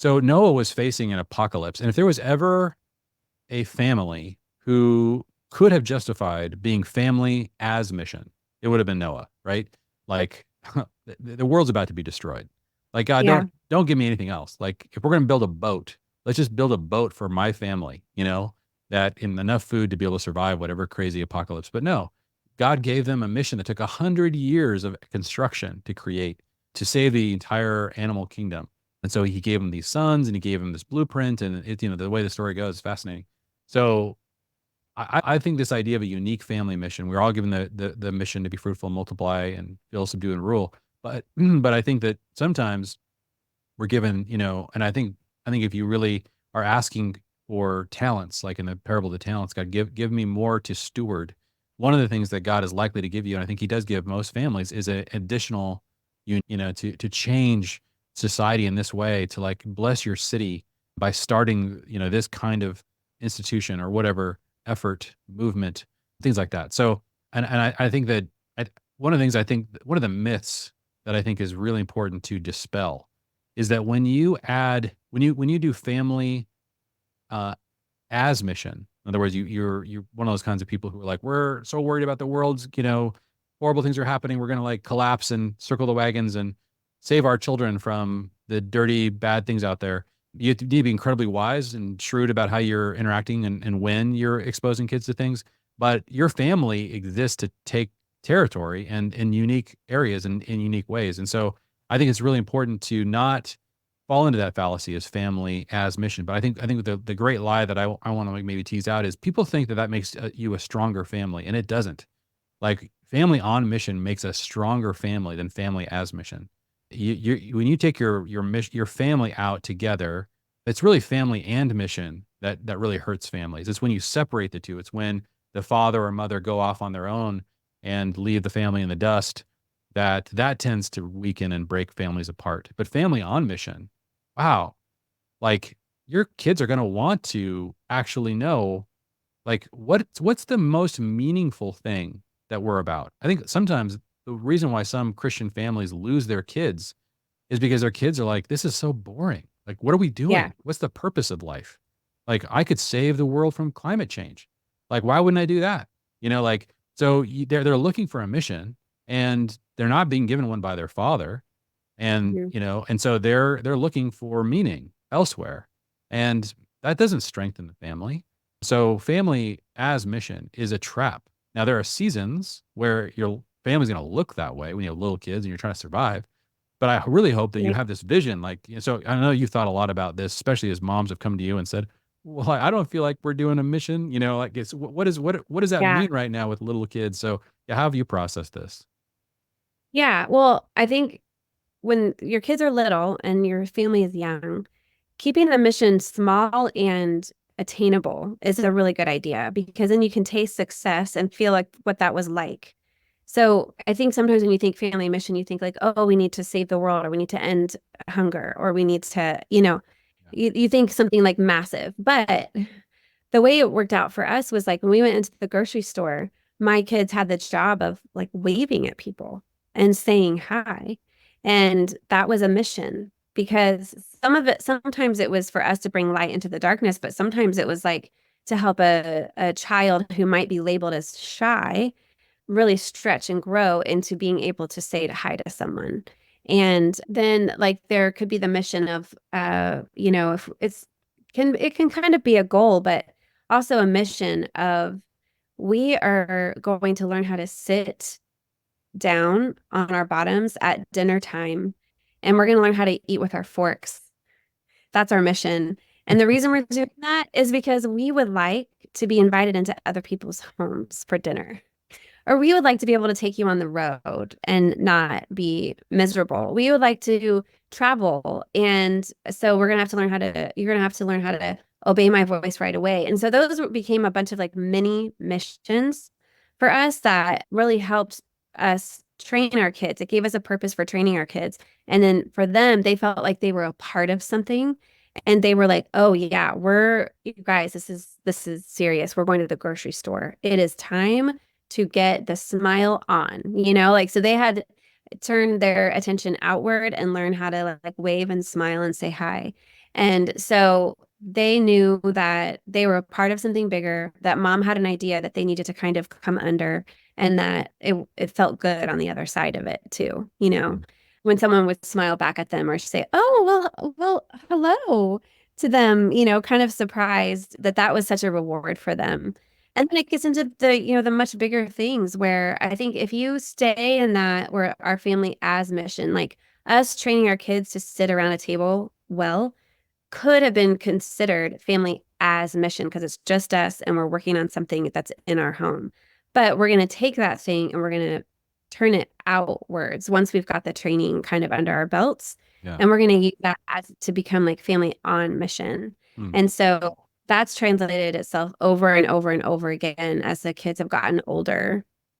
So Noah was facing an apocalypse. And if there was ever a family who could have justified being family as mission, it would have been Noah, right? Like the world's about to be destroyed. Like God, Yeah. don't give me anything else. Like if we're going to build a boat, let's just build a boat for my family, that in enough food to be able to survive whatever crazy apocalypse. But no, God gave them a mission that took 100 years of construction to create to save the entire animal kingdom. And so he gave them these sons and he gave them this blueprint. And the way the story goes is fascinating. So I think this idea of a unique family mission, we're all given the mission to be fruitful, multiply, and fill, subdue, and rule. But but I think that sometimes we're given, and I think if you really are asking for talents, like in the parable of the talents, God, give me more to steward. One of the things that God is likely to give you, and I think He does give most families, is an additional, to change society in this way, to like bless your city by starting, this kind of institution or whatever effort, movement, things like that. So, and I think that one of the things I think, one of the myths that I think is really important to dispel is that when you do family uh, as mission, in other words, you're one of those kinds of people who are like, we're so worried about the world's, horrible things are happening. We're gonna like collapse and circle the wagons and save our children from the dirty, bad things out there. You have to be incredibly wise and shrewd about how you're interacting and when you're exposing kids to things. But your family exists to take territory and in unique areas and in unique ways. And so I think it's really important to not fall into that fallacy as family as mission. But I think the great lie that I want to like maybe tease out is people think that makes you a stronger family, and it doesn't. Like family on mission makes a stronger family than family as mission. When you take your family out together, it's really family and mission that really hurts families. It's when you separate the two. It's when the father or mother go off on their own and leave the family in the dust that tends to weaken and break families apart. But family on mission, wow, like your kids are going to want to actually know like what's the most meaningful thing that we're about. I think sometimes the reason why some Christian families lose their kids is because their kids are like, this is so boring. Like, what are we Yeah. doing? What's the purpose of life? Like, I could save the world from climate change. Like, why wouldn't I do that? Like, so they're looking for a mission, and they're not being given one by their father, and Mhm. and so they're looking for meaning elsewhere, and that doesn't strengthen the family. So, family as mission is a trap. Now, there are seasons where your family's going to look that way when you have little kids and you're trying to survive. But I really hope that you Right. have this vision. Like, so I know you've thought a lot about this, especially as moms have come to you and said, well, I don't feel like we're doing a mission, like it's, what does that Yeah. mean right now with little kids? So yeah, how have you processed this? Yeah. Well, I think when your kids are little and your family is young, keeping the mission small and attainable is a really good idea because then you can taste success and feel like what that was like. So I think sometimes when you think family mission, you think like, oh, we need to save the world or we need to end hunger or we need to, Yeah. you think something like massive. But the way it worked out for us was like when we went into the grocery store, my kids had the job of like waving at people and saying hi. And that was a mission because sometimes it was for us to bring light into the darkness, but sometimes it was like to help a child who might be labeled as shy really stretch and grow into being able to say to hi to someone. And then like there could be the mission of if it can kind of be a goal, but also a mission of we are going to learn how to sit down on our bottoms at dinner time and we're going to learn how to eat with our forks. That's our mission. And the reason we're doing that is because we would like to be invited into other people's homes for dinner. Or we would like to be able to take you on the road and not be miserable. We would like to travel. And so you're going to have to learn how to obey my voice right away. And so those became a bunch of like mini missions for us that really helped us train our kids. It gave us a purpose for training our kids. And then for them, they felt like they were a part of something. And they were like, oh yeah, you guys, this is serious. We're going to the grocery store. It is time to get the smile on, like so they had turned their attention outward and learn how to like wave and smile and say hi. And so they knew that they were a part of something bigger, that mom had an idea that they needed to kind of come under, and that it felt good on the other side of it too, you know. Mm. When someone would smile back at them or say, "Oh, well, hello," to them, you know, kind of surprised that that was such a reward for them. And then it gets into the, you know, the much bigger things where I think if you stay in that, where our family as mission, like us training our kids to sit around a table well, could have been considered family as mission because it's just us and we're working on something that's in our home. But we're going to take that thing and we're going to turn it outwards once we've got the training kind of under our belts. Yeah. And we're going to use that as to become like family on mission. Mm. And so that's translated itself over and over and over again as the kids have gotten older.